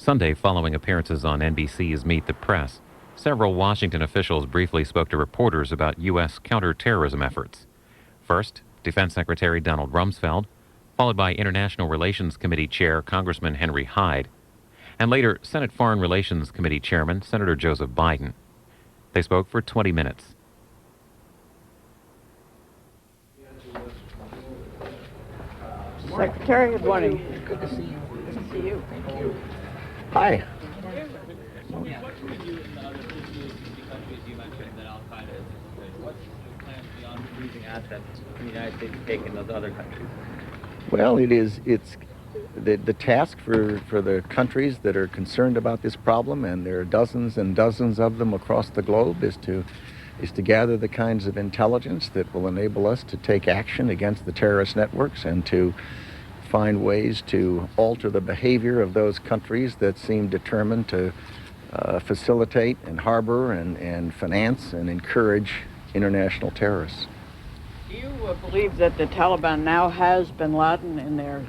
Sunday, following appearances on NBC's Meet the Press, several Washington officials briefly spoke to reporters about U.S. counterterrorism efforts. First, Defense Secretary Donald Rumsfeld, followed by International Relations Committee Chair Congressman Henry Hyde, and later Senate Foreign Relations Committee Chairman Senator Joseph Biden. They spoke for 20 minutes. Secretary, good morning. Good to see you. Good to see you. Thank you. Hi. Well, it's the task for the countries that are concerned about this problem, and there are dozens and dozens of them across the globe, is to gather the kinds of intelligence that will enable us to take action against the terrorist networks and to find ways to alter the behavior of those countries that seem determined to facilitate and harbor and finance and encourage international terrorists. Do you believe that the Taliban now has bin Laden in their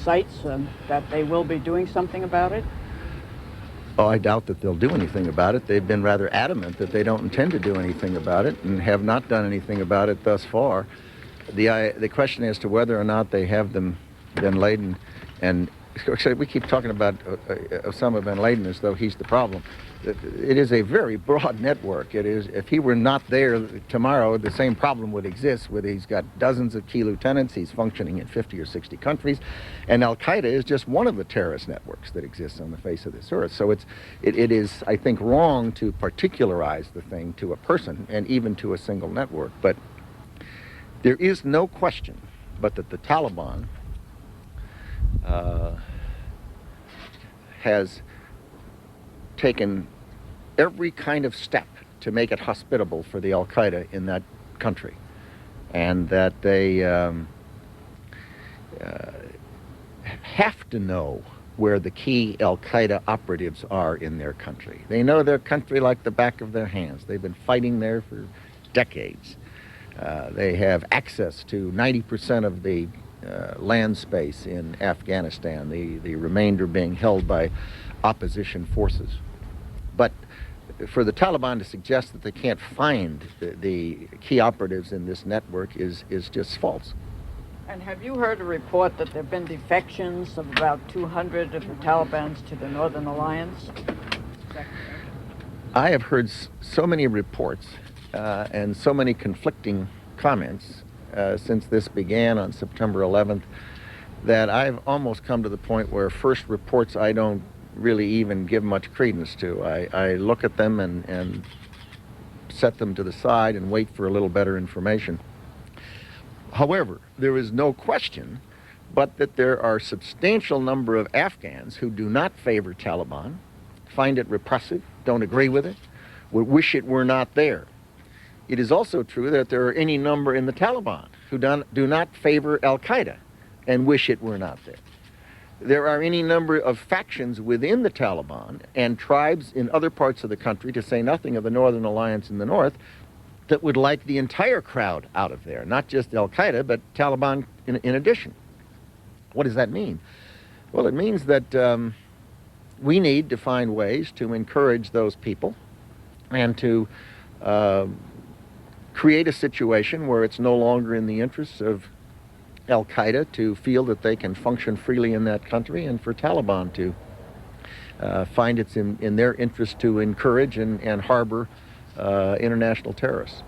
sights, that they will be doing something about it? Oh, I doubt that they'll do anything about it. They've been rather adamant that they don't intend to do anything about it and have not done anything about it thus far. The question as to whether or not they have them bin Laden, and we keep talking about Osama bin Laden as though he's the problem. It is a very broad network. It is, if he were not there tomorrow, the same problem would exist. With he's got dozens of key lieutenants, he's functioning in 50 or 60 countries, and Al Qaeda is just one of the terrorist networks that exists on the face of this earth. So it is, I think, wrong to particularize the thing to a person and even to a single network. But there is no question but that the Taliban has taken every kind of step to make it hospitable for the Al-Qaeda in that country, and that they have to know where the key Al-Qaeda operatives are in their country. They know their country like the back of their hands. They've been fighting there for decades. They have access to 90% of the land space in Afghanistan, the remainder being held by opposition forces. But for the Taliban to suggest that they can't find the key operatives in this network is just false. And have you heard a report that there have been defections of about 200 of the Talibans to the Northern Alliance? I have heard so many reports and so many conflicting comments since this began on September 11th that I've almost come to the point where first reports I don't really even give much credence to. I look at them and set them to the side and wait for a little better information. However, there is no question but that there are a substantial number of Afghans who do not favor Taliban, find it repressive, don't agree with it, would wish it were not there. It is also true that there are any number in the Taliban who do not favor Al-Qaeda and wish it were not there. There are any number of factions within the Taliban and tribes in other parts of the country, to say nothing of the Northern Alliance in the north, that would like the entire crowd out of there, not just Al-Qaeda, but Taliban in addition. What does that mean? Well, it means that we need to find ways to encourage those people and to create a situation where it's no longer in the interests of Al-Qaeda to feel that they can function freely in that country, and for Taliban to find it's in their interest to encourage and harbor international terrorists.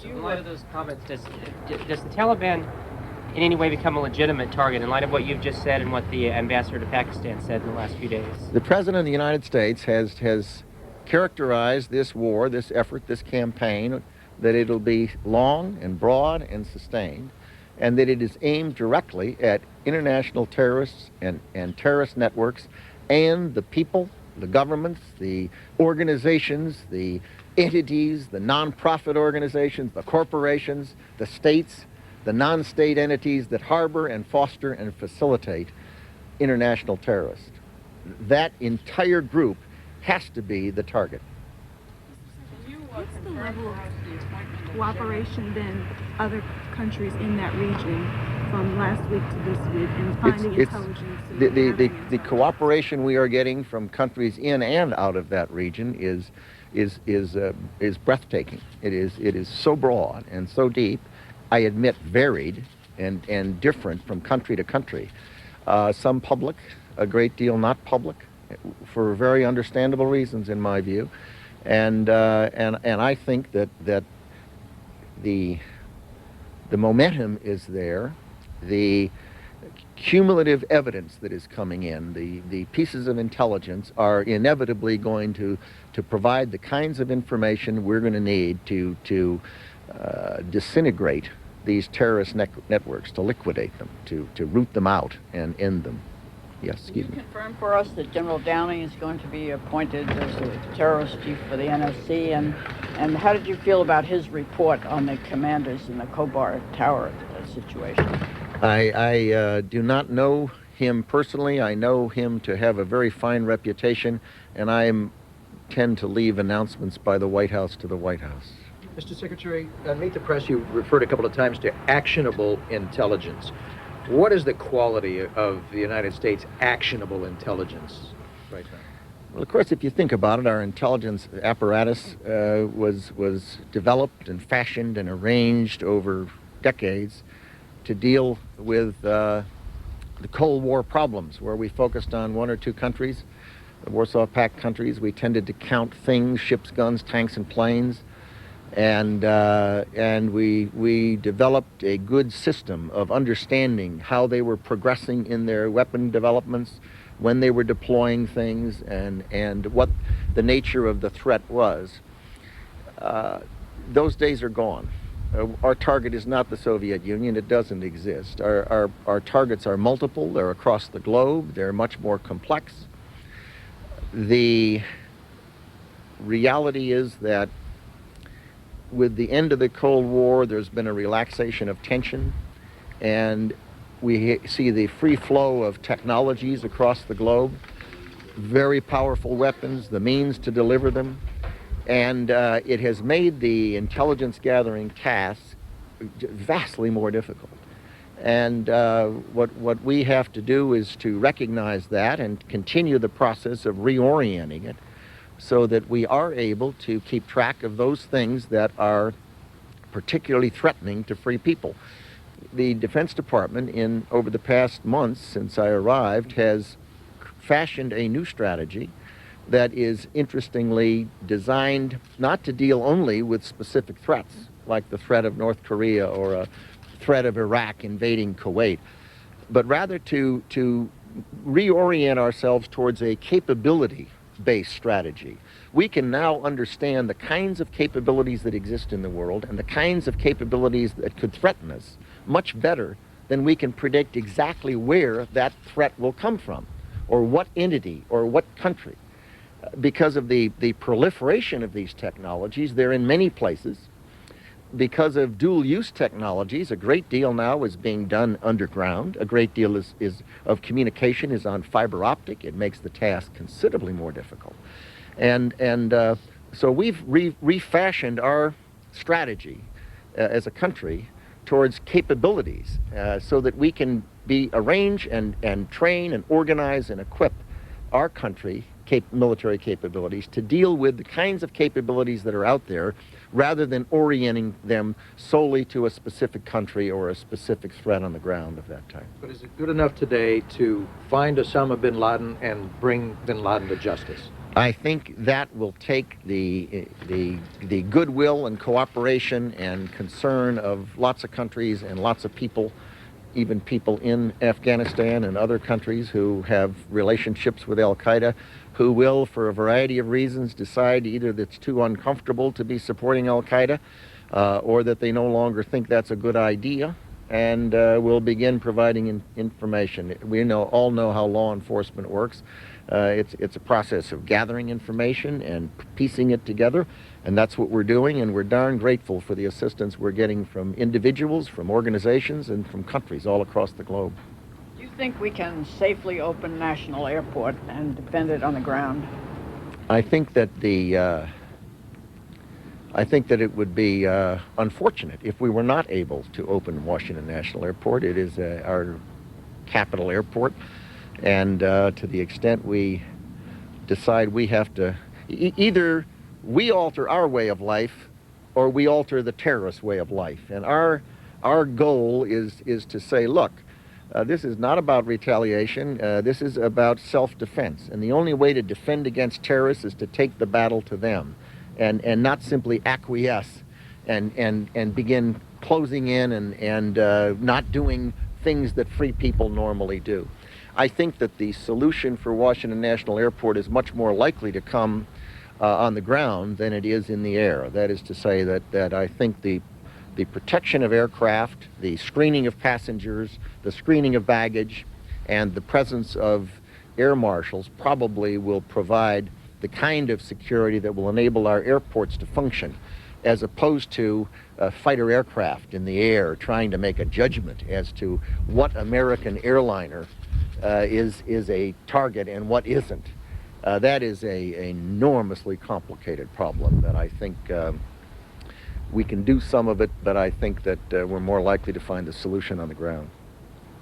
In light of those comments, does the Taliban in any way become a legitimate target in light of what you've just said and what the ambassador to Pakistan said in the last few days? The President of the United States has characterized this war, this effort, this campaign, that it'll be long and broad and sustained, and that it is aimed directly at international terrorists and terrorist networks and the people, the governments, the organizations, the entities, the non-profit organizations, the corporations, the states, the non-state entities that harbor and foster and facilitate international terrorists. That entire group has to be the target. What's the level of cooperation then other countries in that region from last week to this week in finding intelligence? In The cooperation we are getting from countries in and out of that region is breathtaking. It is so broad and so deep. I admit varied and different from country to country. Some public, a great deal not public, for very understandable reasons in my view, and I think that the momentum is there. The cumulative evidence that is coming in, the pieces of intelligence are inevitably going to provide the kinds of information we're going to need to disintegrate these terrorist networks, to liquidate them, to root them out and end them. Yes, excuse me. Can you confirm for us that General Downing is going to be appointed as the terrorist chief for the NSC, and how did you feel about his report on the commanders in the Khobar Tower situation? I do not know him personally. I know him to have a very fine reputation, and I tend to leave announcements by the White House to the White House. Mr. Secretary, on Meet the Press, you referred a couple of times to actionable intelligence. What is the quality of the United States' actionable intelligence right now? Well, of course, if you think about it, our intelligence apparatus was developed and fashioned and arranged over decades to deal with the Cold War problems, where we focused on one or two countries, the Warsaw Pact countries. We tended to count things, ships, guns, tanks, and planes. And we developed a good system of understanding how they were progressing in their weapon developments, when they were deploying things, and what the nature of the threat was. Those days are gone. Our target is not the Soviet Union. It doesn't exist. Our targets are multiple. They're across the globe. They're much more complex. The reality is that with the end of the Cold War, there's been a relaxation of tension, and we see the free flow of technologies across the globe, very powerful weapons, the means to deliver them, and it has made the intelligence gathering task vastly more difficult. And what we have to do is to recognize that and continue the process of reorienting it, so that we are able to keep track of those things that are particularly threatening to free people. The Defense Department, over the past months since I arrived, has fashioned a new strategy that is interestingly designed not to deal only with specific threats, like the threat of North Korea or a threat of Iraq invading Kuwait, but rather to reorient ourselves towards a capability-based strategy. We can now understand the kinds of capabilities that exist in the world and the kinds of capabilities that could threaten us much better than we can predict exactly where that threat will come from, or what entity, or what country. Because of the proliferation of these technologies, they're in many places. Because of dual-use technologies, a great deal now is being done underground. A great deal of communication is on fiber optic. It makes the task considerably more difficult. And so we've refashioned our strategy as a country towards capabilities, so that we can arrange and train and organize and equip our country military capabilities to deal with the kinds of capabilities that are out there, rather than orienting them solely to a specific country or a specific threat on the ground of that type. But is it good enough today to find Osama bin Laden and bring bin Laden to justice? I think that will take the goodwill and cooperation and concern of lots of countries and lots of people, even people in Afghanistan and other countries who have relationships with Al-Qaeda, who will, for a variety of reasons, decide either that it's too uncomfortable to be supporting Al-Qaeda, or that they no longer think that's a good idea, and will begin providing information. We all know how law enforcement works. It's a process of gathering information and piecing it together, and that's what we're doing, and we're darn grateful for the assistance we're getting from individuals, from organizations, and from countries all across the globe. Do you think we can safely open National Airport and defend it on the ground? I think that I think that it would be unfortunate if we were not able to open Washington National Airport. It is our capital airport, and to the extent we decide we have to, either we alter our way of life or we alter the terrorist way of life. And our goal is to say, look, this is not about retaliation. This is about self-defense. And the only way to defend against terrorists is to take the battle to them and not simply acquiesce and begin closing in and not doing things that free people normally do. I think that the solution for Washington National Airport is much more likely to come on the ground than it is in the air. That is to say that I think the protection of aircraft, the screening of passengers, the screening of baggage, and the presence of air marshals probably will provide the kind of security that will enable our airports to function, as opposed to fighter aircraft in the air trying to make a judgment as to what American airliner is a target and what isn't. That is an enormously complicated problem that I think we can do some of it, but I think that we're more likely to find the solution on the ground.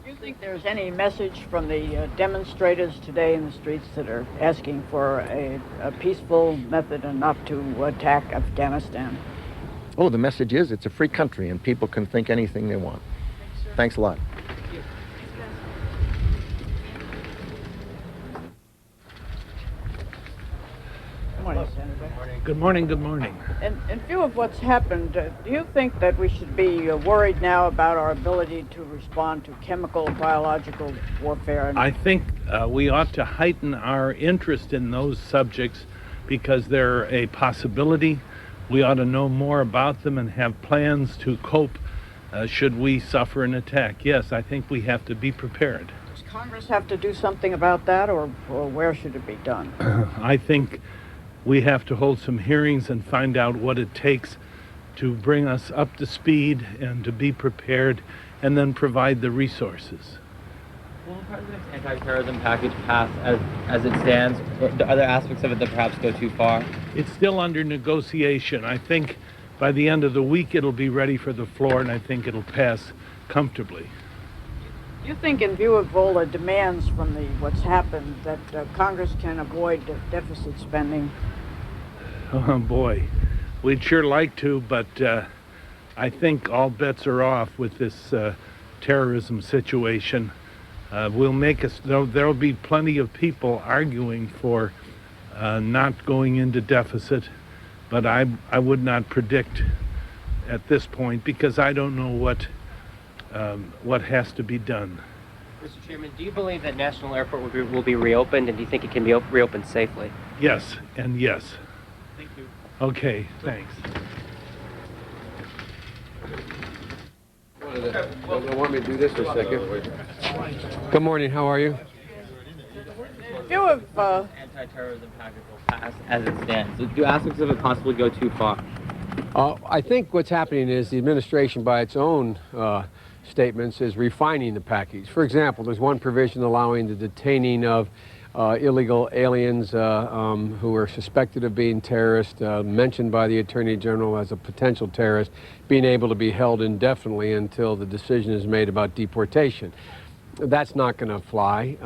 Do you think there's any message from the demonstrators today in the streets that are asking for a peaceful method and not to attack Afghanistan? Oh, the message is it's a free country and people can think anything they want. Thanks a lot. Good morning, Senator. Good morning, good morning. In view of what's happened, do you think that we should be worried now about our ability to respond to chemical, biological warfare? I think we ought to heighten our interest in those subjects because they're a possibility. We ought to know more about them and have plans to cope should we suffer an attack. Yes, I think we have to be prepared. Does Congress have to do something about that, or where should it be done? I think we have to hold some hearings and find out what it takes to bring us up to speed and to be prepared and then provide the resources. Will the President's anti-terrorism package pass as it stands? Or are there aspects of it that perhaps go too far? It's still under negotiation. I think by the end of the week it'll be ready for the floor, and I think it'll pass comfortably. Do you think, in view of all the demands from what's happened, that Congress can avoid deficit spending? Oh boy, we'd sure like to, but I think all bets are off with this terrorism situation. There'll be plenty of people arguing for not going into deficit, but I would not predict at this point because I don't know what has to be done. Mr. Chairman, do you believe that National Airport will be reopened, and do you think it can be reopened safely? Yes, and yes. Thank you. Okay, thanks. Don't want me to do this for a second. Good morning, how are you? In view of Anti-terrorism package will pass as it stands. So do aspects of it possibly go too far? I think what's happening is the administration, by its own statements, is refining the package. For example, there's one provision allowing the detaining of illegal aliens who are suspected of being terrorists, mentioned by the Attorney General as a potential terrorist, being able to be held indefinitely until the decision is made about deportation. That's not going to fly.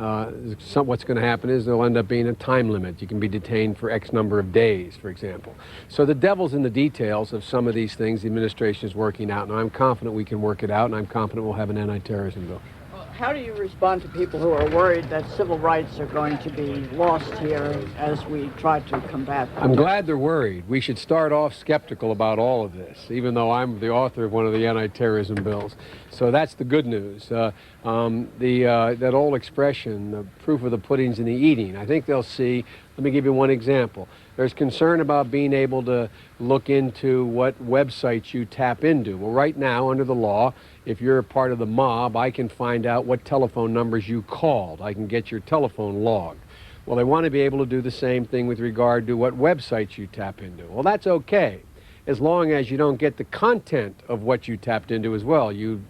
What's going to happen is there'll end up being a time limit. You can be detained for X number of days, for example. So the devil's in the details of some of these things the administration is working out, and I'm confident we can work it out, and I'm confident we'll have an anti-terrorism bill. how do you respond to people who are worried that civil rights are going to be lost here as we try to combat them? I'm glad they're worried. We should start off skeptical about all of this, even though I'm the author of one of the anti-terrorism bills. So that's the good news. That old expression, the proof of the pudding's in the eating, I think they'll see. Let me give you one example. There's concern about being able to look into what websites you tap into. Well, right now, under the law, if you're a part of the mob, I can find out what telephone numbers you called. I can get your telephone logged. Well, they want to be able to do the same thing with regard to what websites you tap into. Well, that's okay, as long as you don't get the content of what you tapped into as well. You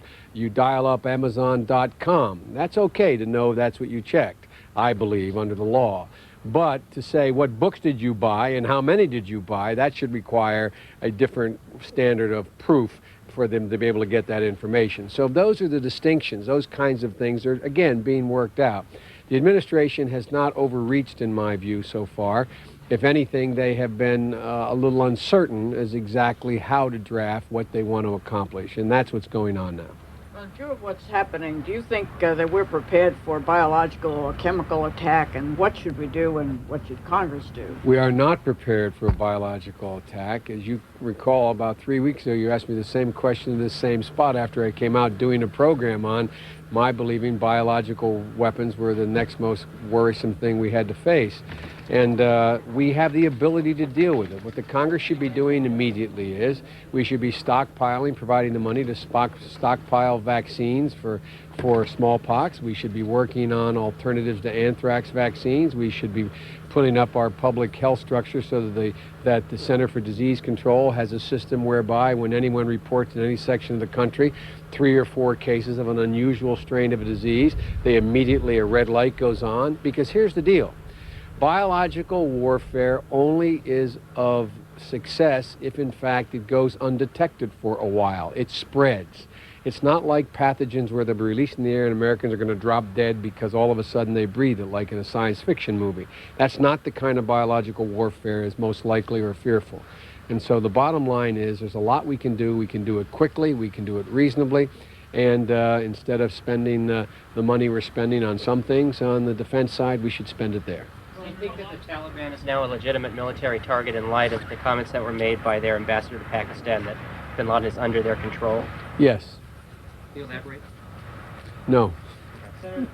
dial up Amazon.com. That's okay to know that's what you checked, I believe, under the law. But to say what books did you buy and how many did you buy, that should require a different standard of proof for them to be able to get that information. So those are the distinctions. Those kinds of things are, again, being worked out. The administration has not overreached, in my view, so far. If anything, they have been a little uncertain as exactly how to draft what they want to accomplish, and that's what's going on now. Well, in view of what's happening, do you think that we're prepared for biological or chemical attack, and what should we do and what should Congress do? We are not prepared for a biological attack. As you recall, about 3 weeks ago, you asked me the same question in this same spot after I came out doing a program on my believing biological weapons were the next most worrisome thing we had to face. And we have the ability to deal with it. What the Congress should be doing immediately is we should be stockpiling, providing the money to stockpile vaccines for smallpox. We should be working on alternatives to anthrax vaccines. We should be putting up our public health structure so that the Center for Disease Control has a system whereby when anyone reports in any section of the country 3 or 4 cases of an unusual strain of a disease, a red light goes on. Because here's the deal. Biological warfare only is of success if, in fact, it goes undetected for a while. It spreads. It's not like pathogens where they'll be released in the air and Americans are going to drop dead because all of a sudden they breathe it, like in a science fiction movie. That's not the kind of biological warfare is most likely or fearful. And so the bottom line is there's a lot we can do. We can do it quickly. We can do it reasonably. And instead of spending the money we're spending on some things on the defense side, we should spend it there. Do you think that the Taliban is now a legitimate military target in light of the comments that were made by their ambassador to Pakistan that bin Laden is under their control? Yes. Can you elaborate? No. Senator,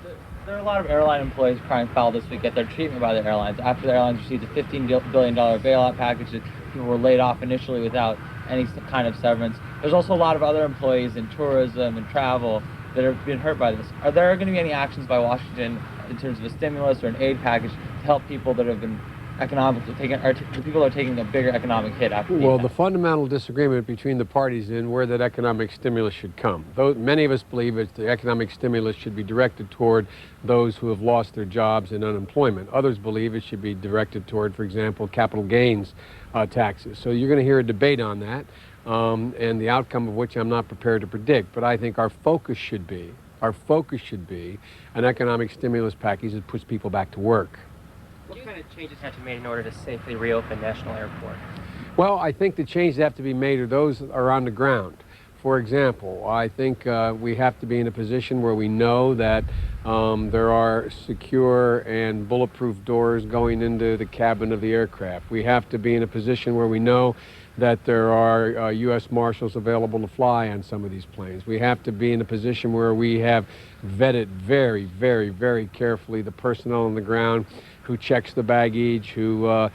there are a lot of airline employees crying foul this week at their treatment by the airlines. After the airlines received a $15 billion bailout package, people were laid off initially without any kind of severance. There's also a lot of other employees in tourism and travel that have been hurt by this. Are there going to be any actions by Washington in terms of a stimulus or an aid package to help people that have been the people are taking a bigger economic hit after Well, the fundamental disagreement between the parties in where that economic stimulus should come. Though many of us believe that the economic stimulus should be directed toward those who have lost their jobs and unemployment. Others believe it should be directed toward, for example, capital gains taxes. So you're going to hear a debate on that, and the outcome of which I'm not prepared to predict. But I think our focus should be an economic stimulus package that puts people back to work. What kind of changes have to be made in order to safely reopen National Airport? Well, I think the changes that have to be made are those that are on the ground. For example, I think we have to be in a position where we know that there are secure and bulletproof doors going into the cabin of the aircraft. We have to be in a position where we know that there are U.S. Marshals available to fly on some of these planes. We have to be in a position where we have vetted very, very, very carefully the personnel on the ground who checks the baggage, who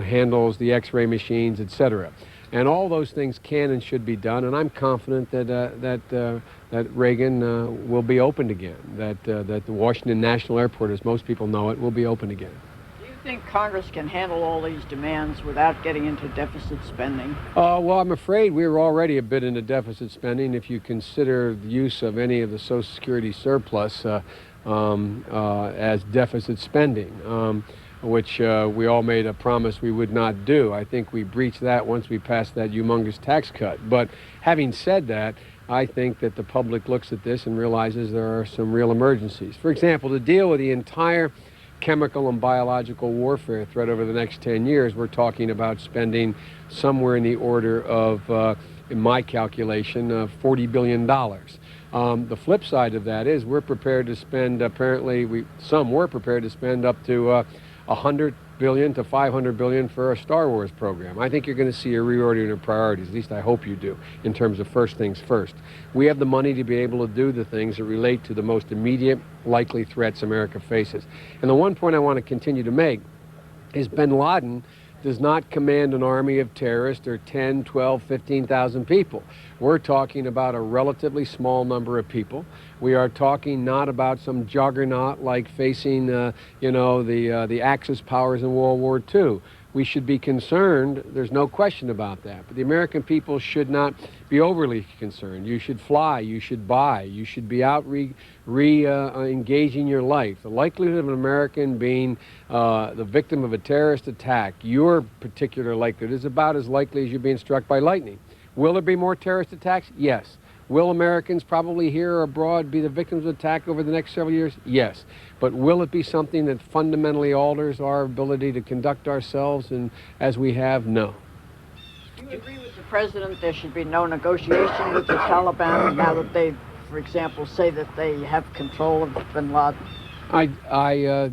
handles the x-ray machines, etc. And all those things can and should be done, and I'm confident that Reagan will be opened again, that the Washington National Airport, as most people know it, will be open again. Do you think Congress can handle all these demands without getting into deficit spending? Well, I'm afraid we're already a bit into deficit spending if you consider the use of any of the Social Security surplus as deficit spending, which we all made a promise we would not do. I think we breached that once we passed that humongous tax cut. But having said that, I think that the public looks at this and realizes there are some real emergencies. For example, to deal with the entire chemical and biological warfare threat over the next 10 years, we're talking about spending somewhere in the order of, in my calculation, $40 billion. The flip side of that is we're prepared to spend, some were prepared to spend up to $100 billion to $500 billion for a Star Wars program. I think you're going to see a reordering of priorities, at least I hope you do, in terms of first things first. We have the money to be able to do the things that relate to the most immediate likely threats America faces. And the one point I want to continue to make is bin Laden does not command an army of terrorists or 10, 12, 15,000 people. We're talking about a relatively small number of people. We are talking not about some juggernaut like facing, the Axis powers in World War II. We should be concerned. There's no question about that. But the American people should not be overly concerned. You should fly. You should buy. You should be out engaging your life. The likelihood of an American being the victim of a terrorist attack, your particular likelihood, is about as likely as you being struck by lightning. Will there be more terrorist attacks? Yes. Will Americans probably here or abroad be the victims of attack over the next several years? Yes. But will it be something that fundamentally alters our ability to conduct ourselves and as we have? No. Do you agree with the president there should be no negotiation with the Taliban now that they, for example, say that they have control of bin Laden? I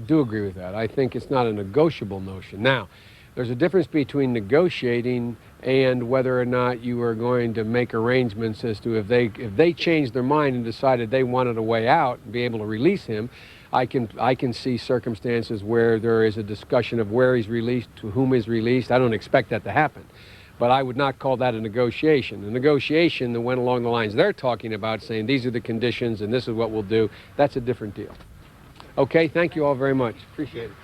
do agree with that. I think it's not a negotiable notion. Now, there's a difference between negotiating and whether or not you are going to make arrangements as to if they changed their mind and decided they wanted a way out and be able to release him. I can see circumstances where there is a discussion of where he's released, to whom he's released. I don't expect that to happen. But I would not call that a negotiation. A negotiation that went along the lines they're talking about, saying these are the conditions and this is what we'll do, that's a different deal. Okay, thank you all very much. Appreciate it.